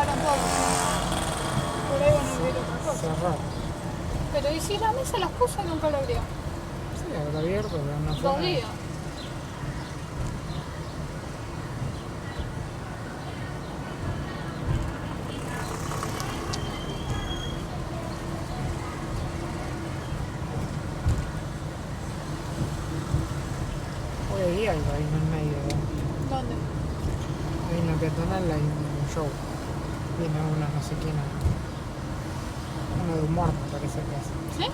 apagaron todo. Por ahí van a abrir otra cosa. Cerrado. Pero y si la mesa las puso y nunca lo abrió. Sí, habrá abierto, pero no fue 2 nada. días. Hoy hay algo ahí en el medio, ¿no? ¿Dónde? Hay una peatonal, hay un show. Viene una no sé quién, una de humor me parece que es. ¿Sí?